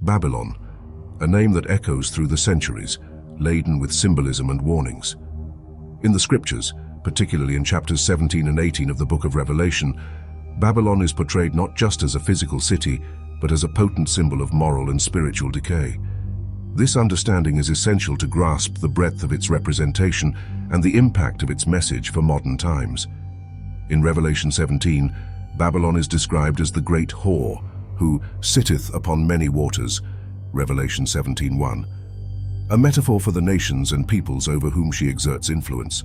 Babylon, a name that echoes through the centuries, laden with symbolism and warnings. In the scriptures, particularly in chapters 17 and 18 of the book of Revelation, Babylon is portrayed not just as a physical city, but as a potent symbol of moral and spiritual decay. This understanding is essential to grasp the breadth of its representation and the impact of its message for modern times. In Revelation 17, Babylon is described as the great whore, who sitteth upon many waters, Revelation 17:1, a metaphor for the nations and peoples over whom she exerts influence.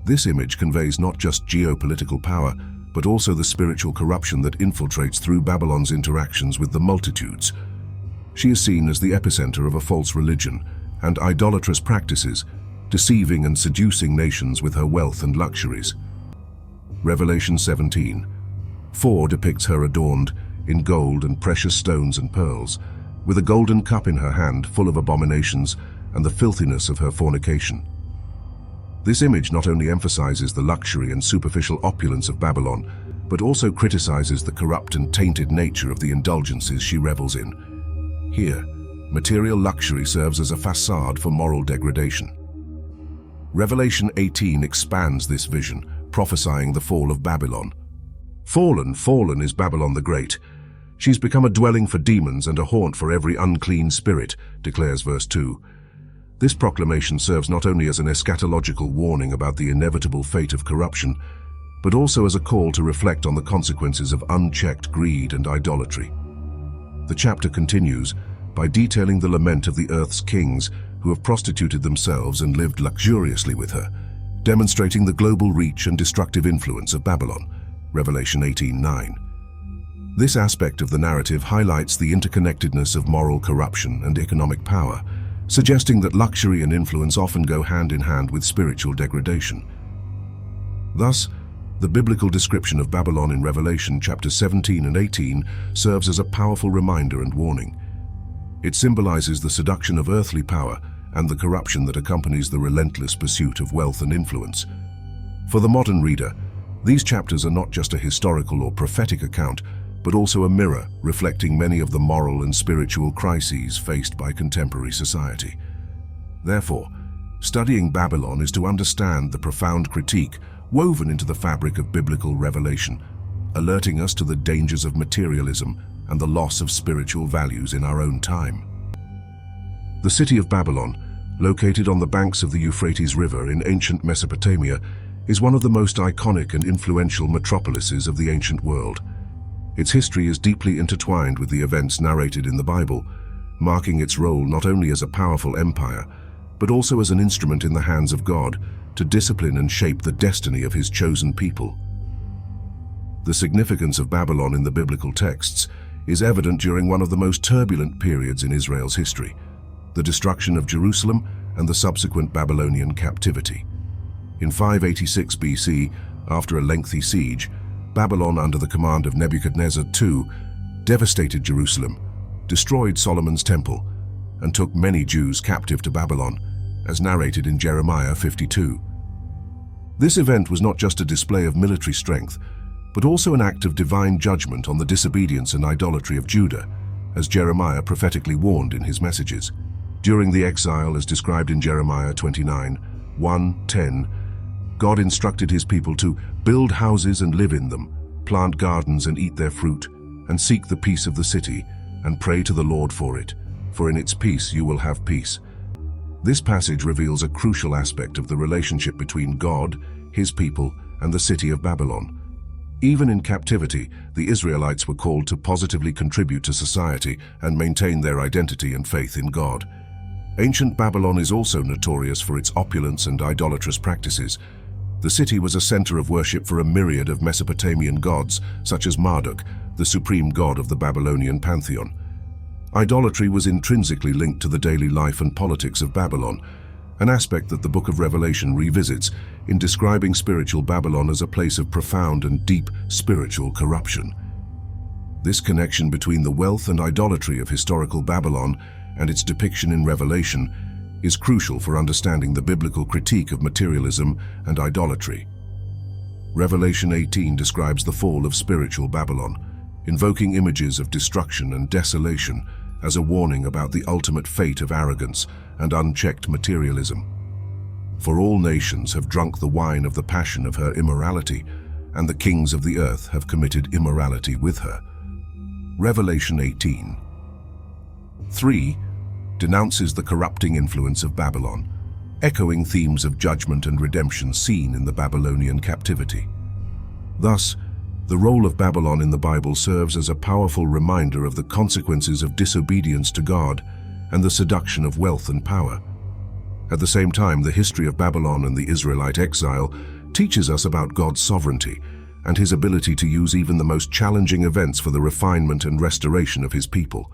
This image conveys not just geopolitical power, but also the spiritual corruption that infiltrates through Babylon's interactions with the multitudes. She is seen as the epicenter of a false religion and idolatrous practices, deceiving and seducing nations with her wealth and luxuries. Revelation 17:4 depicts her adorned in gold and precious stones and pearls, with a golden cup in her hand full of abominations and the filthiness of her fornication. This image not only emphasizes the luxury and superficial opulence of Babylon, but also criticizes the corrupt and tainted nature of the indulgences she revels in. Here, material luxury serves as a facade for moral degradation. Revelation 18 expands this vision, prophesying the fall of Babylon. Fallen, fallen is Babylon the Great. She's become a dwelling for demons and a haunt for every unclean spirit, declares verse 2. This proclamation serves not only as an eschatological warning about the inevitable fate of corruption, but also as a call to reflect on the consequences of unchecked greed and idolatry. The chapter continues by detailing the lament of the earth's kings who have prostituted themselves and lived luxuriously with her, demonstrating the global reach and destructive influence of Babylon, Revelation 18:9. This aspect of the narrative highlights the interconnectedness of moral corruption and economic power, suggesting that luxury and influence often go hand in hand with spiritual degradation. Thus, the biblical description of Babylon in Revelation chapters 17 and 18 serves as a powerful reminder and warning. It symbolizes the seduction of earthly power and the corruption that accompanies the relentless pursuit of wealth and influence. For the modern reader, these chapters are not just a historical or prophetic account, but also a mirror reflecting many of the moral and spiritual crises faced by contemporary society. Therefore, studying Babylon is to understand the profound critique woven into the fabric of biblical revelation, alerting us to the dangers of materialism and the loss of spiritual values in our own time. The city of Babylon, located on the banks of the Euphrates River in ancient Mesopotamia, is one of the most iconic and influential metropolises of the ancient world. Its history is deeply intertwined with the events narrated in the Bible, marking its role not only as a powerful empire, but also as an instrument in the hands of God to discipline and shape the destiny of His chosen people. The significance of Babylon in the biblical texts is evident during one of the most turbulent periods in Israel's history, the destruction of Jerusalem and the subsequent Babylonian captivity. In 586 BC, after a lengthy siege, Babylon, under the command of Nebuchadnezzar II, devastated Jerusalem, destroyed Solomon's temple, and took many Jews captive to Babylon, as narrated in Jeremiah 52. This event was not just a display of military strength, but also an act of divine judgment on the disobedience and idolatry of Judah, as Jeremiah prophetically warned in his messages. During the exile, as described in Jeremiah 29:1-10, God instructed His people to build houses and live in them, plant gardens and eat their fruit, and seek the peace of the city, and pray to the Lord for it, for in its peace you will have peace. This passage reveals a crucial aspect of the relationship between God, His people, and the city of Babylon. Even in captivity, the Israelites were called to positively contribute to society and maintain their identity and faith in God. Ancient Babylon is also notorious for its opulence and idolatrous practices. The city was a center of worship for a myriad of Mesopotamian gods, such as Marduk, the supreme god of the Babylonian pantheon. Idolatry was intrinsically linked to the daily life and politics of Babylon, an aspect that the Book of Revelation revisits in describing spiritual Babylon as a place of profound and deep spiritual corruption. This connection between the wealth and idolatry of historical Babylon and its depiction in Revelation is crucial for understanding the biblical critique of materialism and idolatry. Revelation 18 describes the fall of spiritual Babylon, invoking images of destruction and desolation as a warning about the ultimate fate of arrogance and unchecked materialism. For all nations have drunk the wine of the passion of her immorality, and the kings of the earth have committed immorality with her. Revelation 18:3 denounces the corrupting influence of Babylon, echoing themes of judgment and redemption seen in the Babylonian captivity. Thus, the role of Babylon in the Bible serves as a powerful reminder of the consequences of disobedience to God and the seduction of wealth and power. At the same time, the history of Babylon and the Israelite exile teaches us about God's sovereignty and his ability to use even the most challenging events for the refinement and restoration of his people.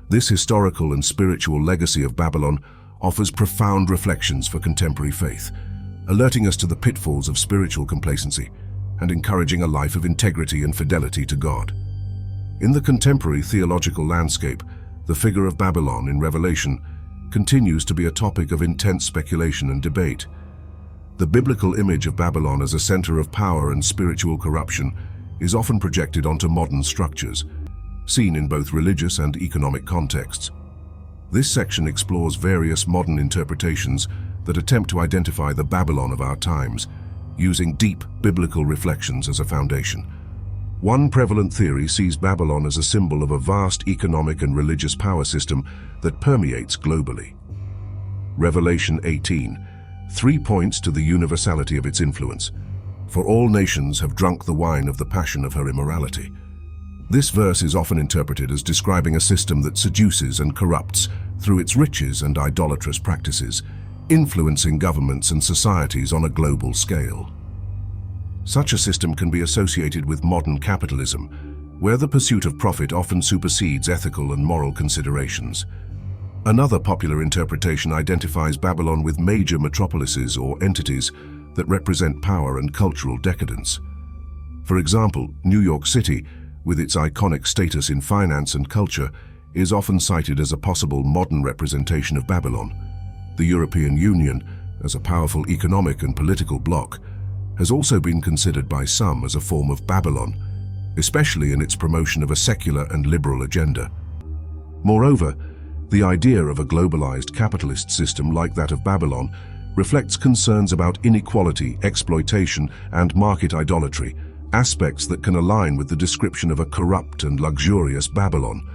This historical and spiritual legacy of Babylon offers profound reflections for contemporary faith, alerting us to the pitfalls of spiritual complacency and encouraging a life of integrity and fidelity to God. In the contemporary theological landscape, the figure of Babylon in Revelation continues to be a topic of intense speculation and debate. The biblical image of Babylon as a center of power and spiritual corruption is often projected onto modern structures, seen in both religious and economic contexts. This section explores various modern interpretations that attempt to identify the Babylon of our times, using deep biblical reflections as a foundation. One prevalent theory sees Babylon as a symbol of a vast economic and religious power system that permeates globally. Revelation 18:3 points to the universality of its influence. For all nations have drunk the wine of the passion of her immorality. This verse is often interpreted as describing a system that seduces and corrupts through its riches and idolatrous practices, influencing governments and societies on a global scale. Such a system can be associated with modern capitalism, where the pursuit of profit often supersedes ethical and moral considerations. Another popular interpretation identifies Babylon with major metropolises or entities that represent power and cultural decadence. For example, New York City, with its iconic status in finance and culture, is often cited as a possible modern representation of Babylon. The European Union, as a powerful economic and political bloc, has also been considered by some as a form of Babylon, especially in its promotion of a secular and liberal agenda. Moreover, the idea of a globalized capitalist system like that of Babylon reflects concerns about inequality, exploitation, and market idolatry, aspects that can align with the description of a corrupt and luxurious Babylon.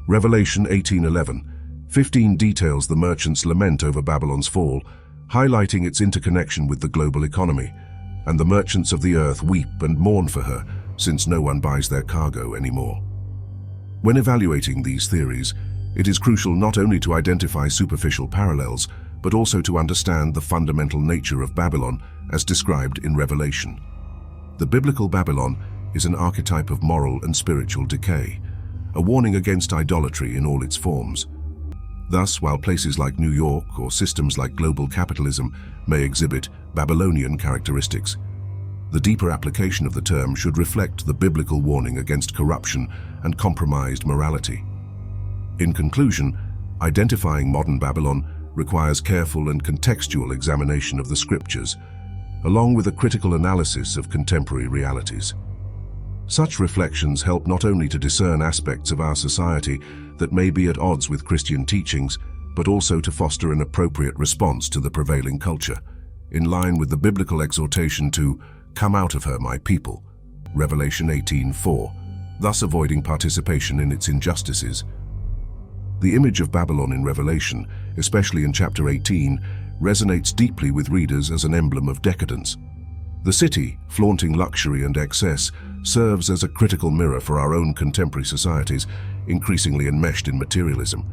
Revelation 18:11-15 details the merchants' lament over Babylon's fall, highlighting its interconnection with the global economy. And the merchants of the earth weep and mourn for her, since no one buys their cargo anymore. When evaluating these theories, it is crucial not only to identify superficial parallels, but also to understand the fundamental nature of Babylon as described in Revelation. The biblical Babylon is an archetype of moral and spiritual decay, a warning against idolatry in all its forms. Thus, while places like New York or systems like global capitalism may exhibit Babylonian characteristics, the deeper application of the term should reflect the biblical warning against corruption and compromised morality. In conclusion, identifying modern Babylon requires careful and contextual examination of the scriptures, along with a critical analysis of contemporary realities. Such reflections help not only to discern aspects of our society that may be at odds with Christian teachings, but also to foster an appropriate response to the prevailing culture, in line with the biblical exhortation to "Come out of her, my people," Revelation 18:4, thus avoiding participation in its injustices. The image of Babylon in Revelation, especially in chapter 18, resonates deeply with readers as an emblem of decadence. The city, flaunting luxury and excess, serves as a critical mirror for our own contemporary societies, increasingly enmeshed in materialism.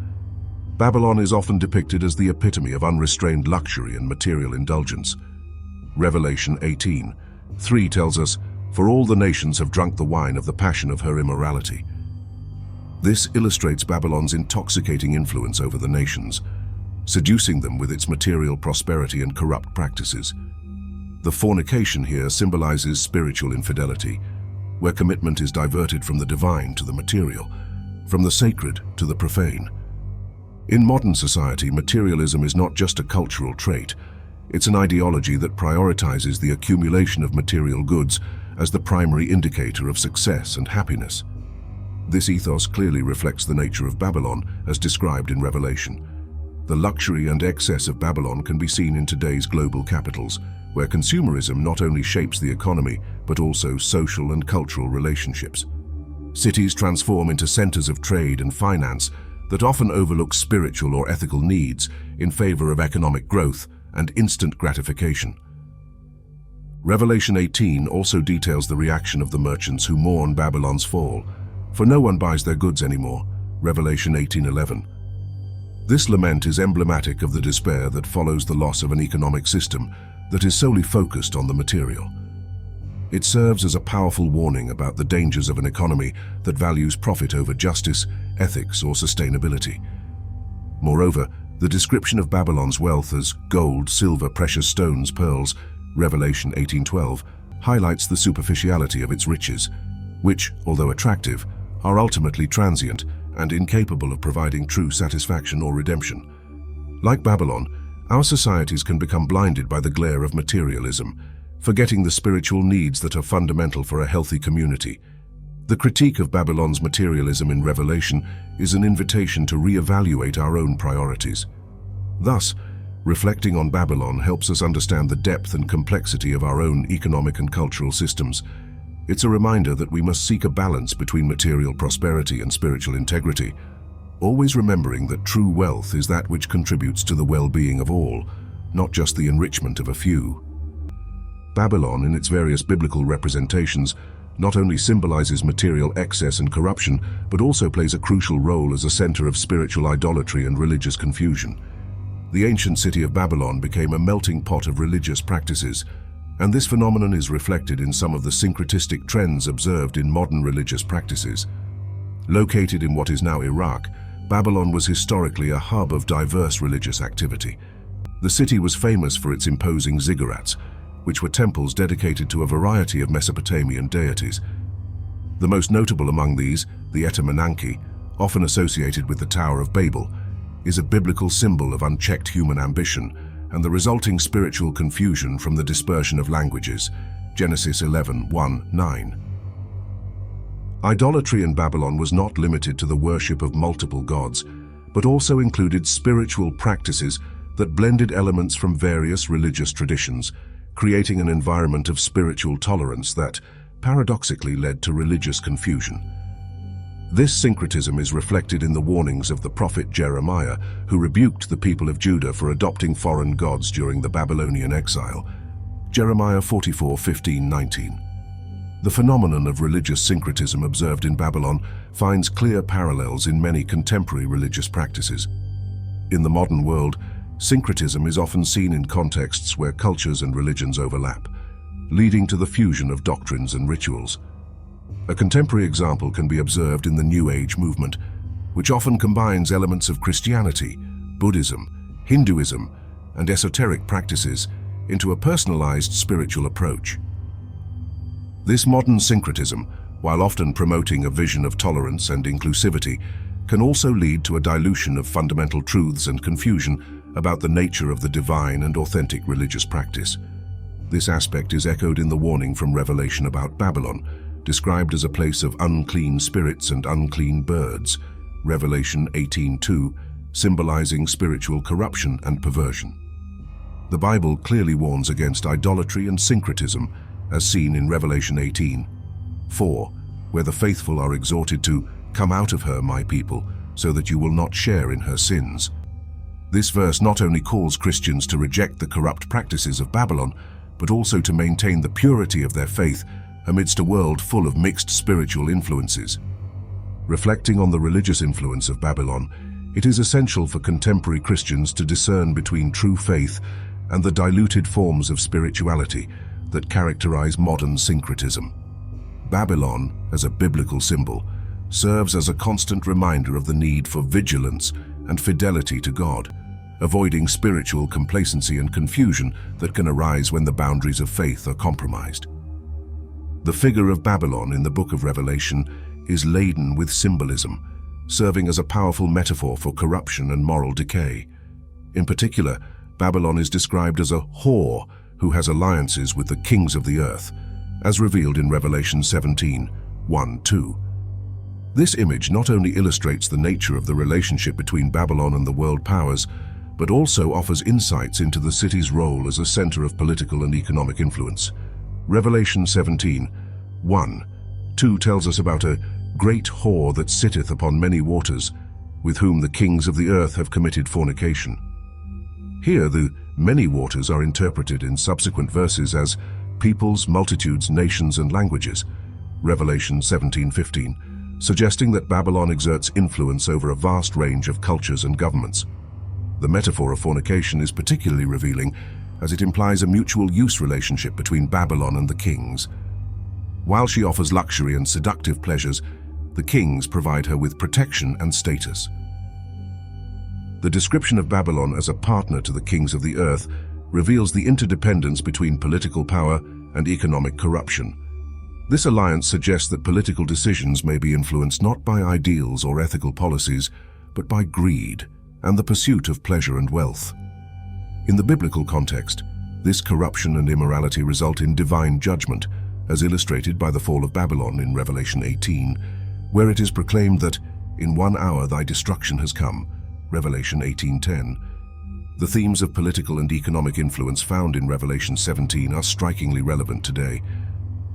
Babylon is often depicted as the epitome of unrestrained luxury and material indulgence. Revelation 18:3 tells us, "For all the nations have drunk the wine of the passion of her immorality." This illustrates Babylon's intoxicating influence over the nations, seducing them with its material prosperity and corrupt practices. The fornication here symbolizes spiritual infidelity, where commitment is diverted from the divine to the material, from the sacred to the profane. In modern society, materialism is not just a cultural trait, it's an ideology that prioritizes the accumulation of material goods as the primary indicator of success and happiness. This ethos clearly reflects the nature of Babylon as described in Revelation. The luxury and excess of Babylon can be seen in today's global capitals, where consumerism not only shapes the economy, but also social and cultural relationships. Cities transform into centers of trade and finance that often overlook spiritual or ethical needs in favor of economic growth and instant gratification. Revelation 18 also details the reaction of the merchants who mourn Babylon's fall, for no one buys their goods anymore. Revelation 18:11. This lament is emblematic of the despair that follows the loss of an economic system that is solely focused on the material. It serves as a powerful warning about the dangers of an economy that values profit over justice, ethics, or sustainability. Moreover, the description of Babylon's wealth as gold, silver, precious stones, pearls, Revelation 18:12, highlights the superficiality of its riches, which, although attractive, are ultimately transient and incapable of providing true satisfaction or redemption. Like Babylon, our societies can become blinded by the glare of materialism, forgetting the spiritual needs that are fundamental for a healthy community. The critique of Babylon's materialism in Revelation is an invitation to reevaluate our own priorities. Thus, reflecting on Babylon helps us understand the depth and complexity of our own economic and cultural systems. It's a reminder that we must seek a balance between material prosperity and spiritual integrity, always remembering that true wealth is that which contributes to the well-being of all, not just the enrichment of a few. Babylon, in its various biblical representations, not only symbolizes material excess and corruption, but also plays a crucial role as a center of spiritual idolatry and religious confusion. The ancient city of Babylon became a melting pot of religious practices, and this phenomenon is reflected in some of the syncretistic trends observed in modern religious practices. Located in what is now Iraq, Babylon was historically a hub of diverse religious activity. The city was famous for its imposing ziggurats, which were temples dedicated to a variety of Mesopotamian deities. The most notable among these, the Etemenanki, often associated with the Tower of Babel, is a biblical symbol of unchecked human ambition and the resulting spiritual confusion from the dispersion of languages. Genesis 11:1-9. Idolatry in Babylon was not limited to the worship of multiple gods, but also included spiritual practices that blended elements from various religious traditions, creating an environment of spiritual tolerance that, paradoxically, led to religious confusion. This syncretism is reflected in the warnings of the prophet Jeremiah, who rebuked the people of Judah for adopting foreign gods during the Babylonian exile. Jeremiah 44:15-19. The phenomenon of religious syncretism observed in Babylon finds clear parallels in many contemporary religious practices. In the modern world, syncretism is often seen in contexts where cultures and religions overlap, leading to the fusion of doctrines and rituals. A contemporary example can be observed in the New Age movement, which often combines elements of Christianity, Buddhism, Hinduism, and esoteric practices into a personalized spiritual approach. This modern syncretism, while often promoting a vision of tolerance and inclusivity, can also lead to a dilution of fundamental truths and confusion about the nature of the divine and authentic religious practice. This aspect is echoed in the warning from Revelation about Babylon, described as a place of unclean spirits and unclean birds, Revelation 18:2, symbolizing spiritual corruption and perversion. The Bible clearly warns against idolatry and syncretism, as seen in Revelation 18:4, where the faithful are exhorted to "Come out of her, my people, so that you will not share in her sins." This verse not only calls Christians to reject the corrupt practices of Babylon, but also to maintain the purity of their faith amidst a world full of mixed spiritual influences. Reflecting on the religious influence of Babylon, it is essential for contemporary Christians to discern between true faith and the diluted forms of spirituality that characterize modern syncretism. Babylon, as a biblical symbol, serves as a constant reminder of the need for vigilance and fidelity to God, avoiding spiritual complacency and confusion that can arise when the boundaries of faith are compromised. The figure of Babylon in the book of Revelation is laden with symbolism, serving as a powerful metaphor for corruption and moral decay. In particular, Babylon is described as a whore who has alliances with the kings of the earth, as revealed in Revelation 17:1-2. This image not only illustrates the nature of the relationship between Babylon and the world powers, but also offers insights into the city's role as a center of political and economic influence. Revelation 17:1-2 tells us about a great whore that sitteth upon many waters, with whom the kings of the earth have committed fornication. Here the many waters are interpreted in subsequent verses as peoples, multitudes, nations, and languages. Revelation 17:15, suggesting that Babylon exerts influence over a vast range of cultures and governments. The metaphor of fornication is particularly revealing, as it implies a mutual use relationship between Babylon and the kings. While she offers luxury and seductive pleasures, the kings provide her with protection and status. The description of Babylon as a partner to the kings of the earth reveals the interdependence between political power and economic corruption. This alliance suggests that political decisions may be influenced not by ideals or ethical policies, but by greed and the pursuit of pleasure and wealth. In the biblical context, this corruption and immorality result in divine judgment, as illustrated by the fall of Babylon in Revelation 18, where it is proclaimed that, "In 1 hour thy destruction has come," Revelation 18:10. The themes of political and economic influence found in Revelation 17 are strikingly relevant today.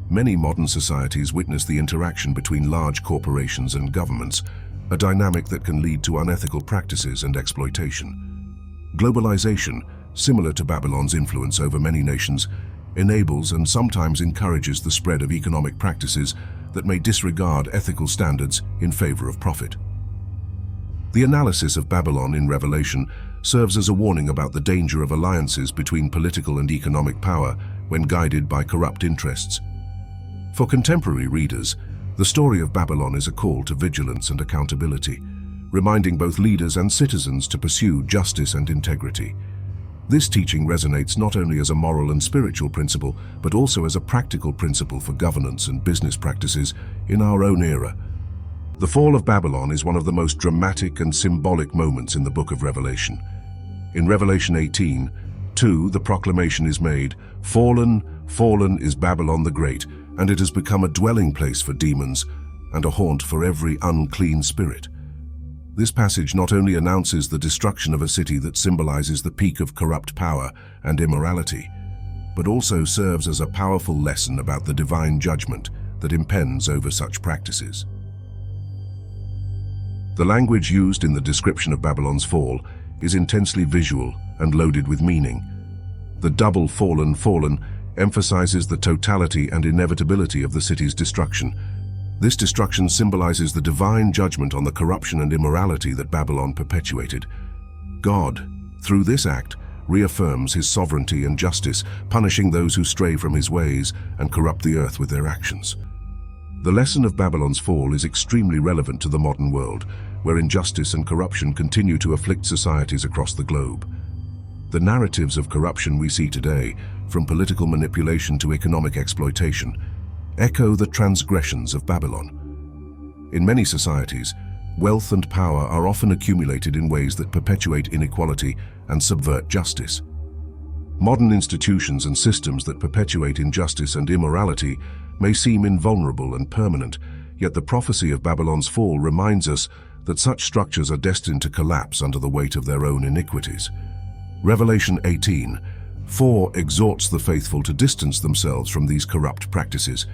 Many modern societies witness the interaction between large corporations and governments, a dynamic that can lead to unethical practices and exploitation. Globalization, similar to Babylon's influence over many nations, enables and sometimes encourages the spread of economic practices that may disregard ethical standards in favor of profit. The analysis of Babylon in Revelation serves as a warning about the danger of alliances between political and economic power when guided by corrupt interests. For contemporary readers, the story of Babylon is a call to vigilance and accountability, reminding both leaders and citizens to pursue justice and integrity. This teaching resonates not only as a moral and spiritual principle, but also as a practical principle for governance and business practices in our own era. The fall of Babylon is one of the most dramatic and symbolic moments in the book of Revelation. In Revelation 18:2, the proclamation is made, "Fallen, fallen is Babylon the Great, and it has become a dwelling place for demons and a haunt for every unclean spirit." This passage not only announces the destruction of a city that symbolizes the peak of corrupt power and immorality, but also serves as a powerful lesson about the divine judgment that impends over such practices. The language used in the description of Babylon's fall is intensely visual and loaded with meaning. The double fallen, fallen emphasizes the totality and inevitability of the city's destruction. This destruction symbolizes the divine judgment on the corruption and immorality that Babylon perpetuated. God, through this act, reaffirms his sovereignty and justice, punishing those who stray from his ways and corrupt the earth with their actions. The lesson of Babylon's fall is extremely relevant to the modern world, where injustice and corruption continue to afflict societies across the globe. The narratives of corruption we see today, from political manipulation to economic exploitation, echo the transgressions of Babylon. In many societies, wealth and power are often accumulated in ways that perpetuate inequality and subvert justice. Modern institutions and systems that perpetuate injustice and immorality may seem invulnerable and permanent, yet the prophecy of Babylon's fall reminds us that such structures are destined to collapse under the weight of their own iniquities. Revelation 18:4 exhorts the faithful to distance themselves from these corrupt practices.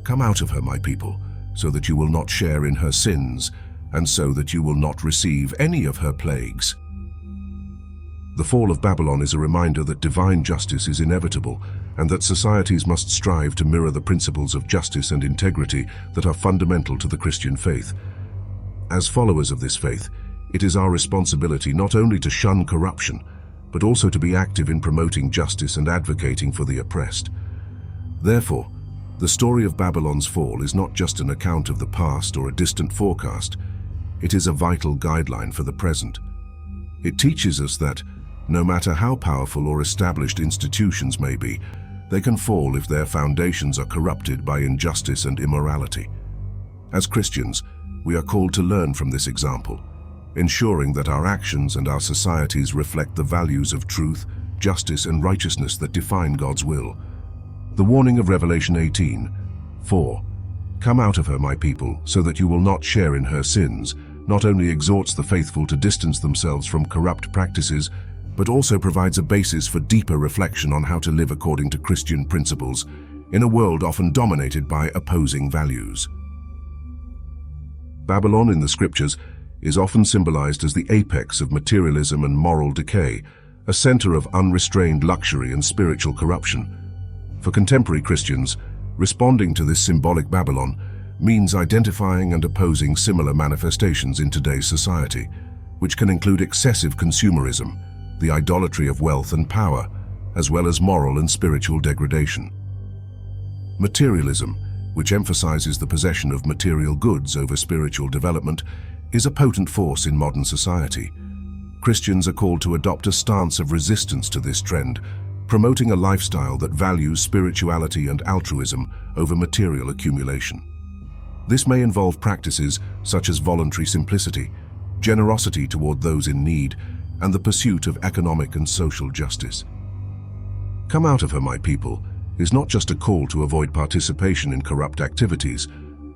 "Come out of her, my people, so that you will not share in her sins, and so that you will not receive any of her plagues." The fall of Babylon is a reminder that divine justice is inevitable, and that societies must strive to mirror the principles of justice and integrity that are fundamental to the Christian faith. As followers of this faith, it is our responsibility not only to shun corruption, but also to be active in promoting justice and advocating for the oppressed. Therefore, the story of Babylon's fall is not just an account of the past or a distant forecast. It is a vital guideline for the present. It teaches us that, no matter how powerful or established institutions may be, they can fall if their foundations are corrupted by injustice and immorality. As Christians, we are called to learn from this example, ensuring that our actions and our societies reflect the values of truth, justice, and righteousness that define God's will. The warning of Revelation 18:4 "Come out of her, my people, so that you will not share in her sins," not only exhorts the faithful to distance themselves from corrupt practices, but also provides a basis for deeper reflection on how to live according to Christian principles in a world often dominated by opposing values. Babylon in the scriptures is often symbolized as the apex of materialism and moral decay, a center of unrestrained luxury and spiritual corruption. For contemporary Christians, responding to this symbolic Babylon means identifying and opposing similar manifestations in today's society, which can include excessive consumerism, the idolatry of wealth and power, as well as moral and spiritual degradation. Materialism, which emphasizes the possession of material goods over spiritual development, is a potent force in modern society. Christians are called to adopt a stance of resistance to this trend, promoting a lifestyle that values spirituality and altruism over material accumulation. This may involve practices such as voluntary simplicity, generosity toward those in need, and the pursuit of economic and social justice. "Come out of her, my people," is not just a call to avoid participation in corrupt activities,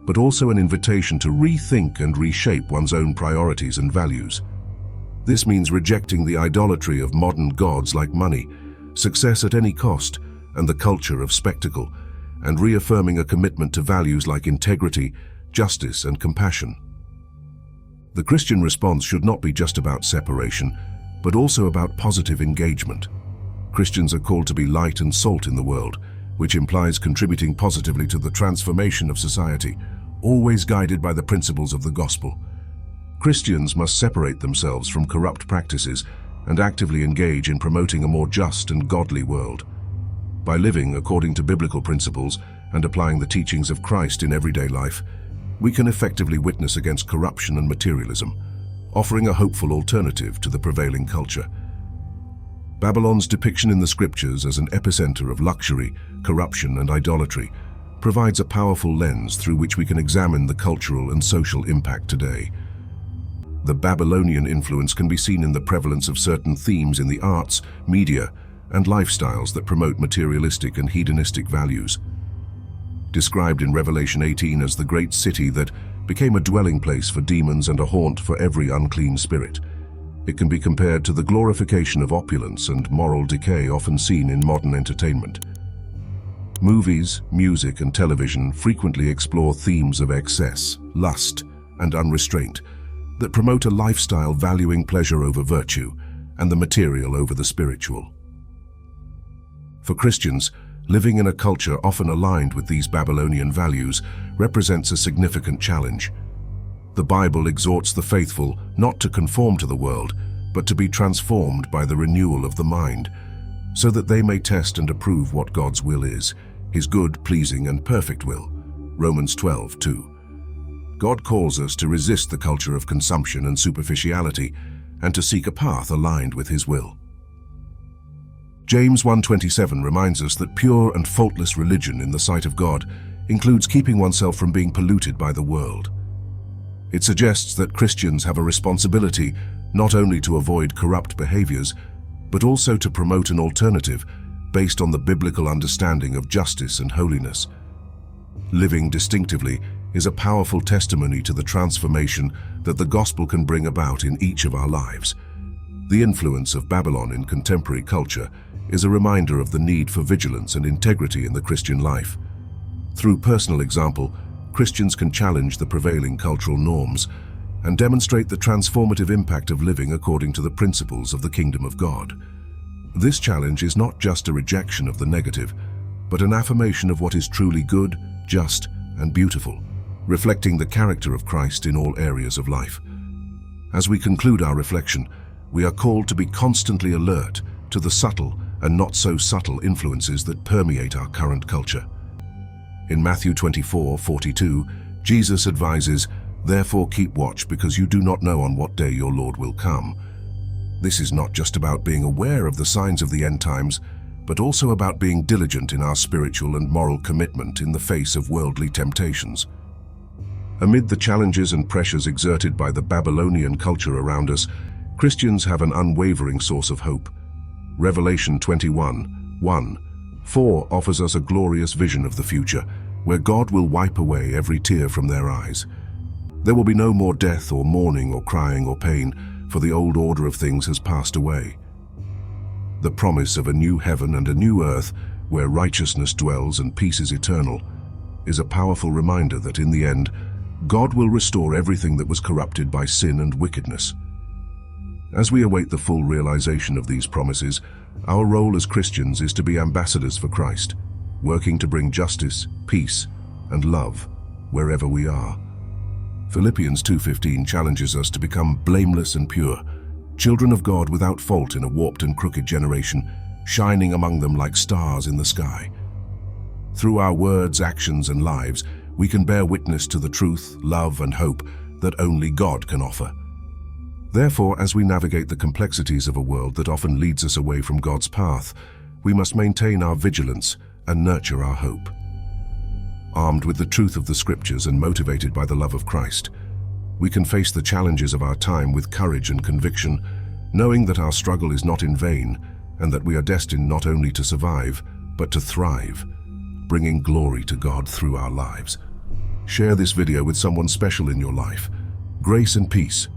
but also an invitation to rethink and reshape one's own priorities and values. This means rejecting the idolatry of modern gods like money, success at any cost, and the culture of spectacle, and reaffirming a commitment to values like integrity, justice, and compassion. The Christian response should not be just about separation, but also about positive engagement. Christians are called to be light and salt in the world, which implies contributing positively to the transformation of society, always guided by the principles of the gospel. Christians must separate themselves from corrupt practices and actively engage in promoting a more just and godly world. By living according to biblical principles and applying the teachings of Christ in everyday life, we can effectively witness against corruption and materialism, offering a hopeful alternative to the prevailing culture. Babylon's depiction in the scriptures as an epicenter of luxury, corruption, and idolatry provides a powerful lens through which we can examine the cultural and social impact today. The Babylonian influence can be seen in the prevalence of certain themes in the arts, media, and lifestyles that promote materialistic and hedonistic values. Described in Revelation 18 as the great city that became a dwelling place for demons and a haunt for every unclean spirit, it can be compared to the glorification of opulence and moral decay often seen in modern entertainment. Movies, music, and television frequently explore themes of excess, lust, and unrestraint that promote a lifestyle valuing pleasure over virtue and the material over the spiritual. For Christians, living in a culture often aligned with these Babylonian values represents a significant challenge. The Bible exhorts the faithful not to conform to the world, but to be transformed by the renewal of the mind, so that they may test and approve what God's will is, His good, pleasing, and perfect will. Romans 12:2. God calls us to resist the culture of consumption and superficiality, and to seek a path aligned with His will. James 1:27 reminds us that pure and faultless religion in the sight of God includes keeping oneself from being polluted by the world. It suggests that Christians have a responsibility not only to avoid corrupt behaviors, but also to promote an alternative based on the biblical understanding of justice and holiness. Living distinctively is a powerful testimony to the transformation that the gospel can bring about in each of our lives. The influence of Babylon in contemporary culture is a reminder of the need for vigilance and integrity in the Christian life. Through personal example, Christians can challenge the prevailing cultural norms and demonstrate the transformative impact of living according to the principles of the kingdom of God. This challenge is not just a rejection of the negative, but an affirmation of what is truly good, just, and beautiful, reflecting the character of Christ in all areas of life. As we conclude our reflection, we are called to be constantly alert to the subtle and not so subtle influences that permeate our current culture. In Matthew 24:42, Jesus advises, "Therefore keep watch, because you do not know on what day your Lord will come." This is not just about being aware of the signs of the end times, but also about being diligent in our spiritual and moral commitment in the face of worldly temptations. Amid the challenges and pressures exerted by the Babylonian culture around us, Christians have an unwavering source of hope. Revelation 21:1-4 offers us a glorious vision of the future, where God will wipe away every tear from their eyes. There will be no more death or mourning or crying or pain, for the old order of things has passed away. The promise of a new heaven and a new earth, where righteousness dwells and peace is eternal, is a powerful reminder that in the end, God will restore everything that was corrupted by sin and wickedness. As we await the full realization of these promises, our role as Christians is to be ambassadors for Christ, working to bring justice, peace, and love wherever we are. Philippians 2:15 challenges us to become blameless and pure, children of God without fault in a warped and crooked generation, shining among them like stars in the sky. Through our words, actions, and lives, we can bear witness to the truth, love, and hope that only God can offer. Therefore, as we navigate the complexities of a world that often leads us away from God's path, we must maintain our vigilance and nurture our hope. Armed with the truth of the Scriptures and motivated by the love of Christ, we can face the challenges of our time with courage and conviction, knowing that our struggle is not in vain and that we are destined not only to survive, but to thrive, bringing glory to God through our lives. Share this video with someone special in your life. Grace and peace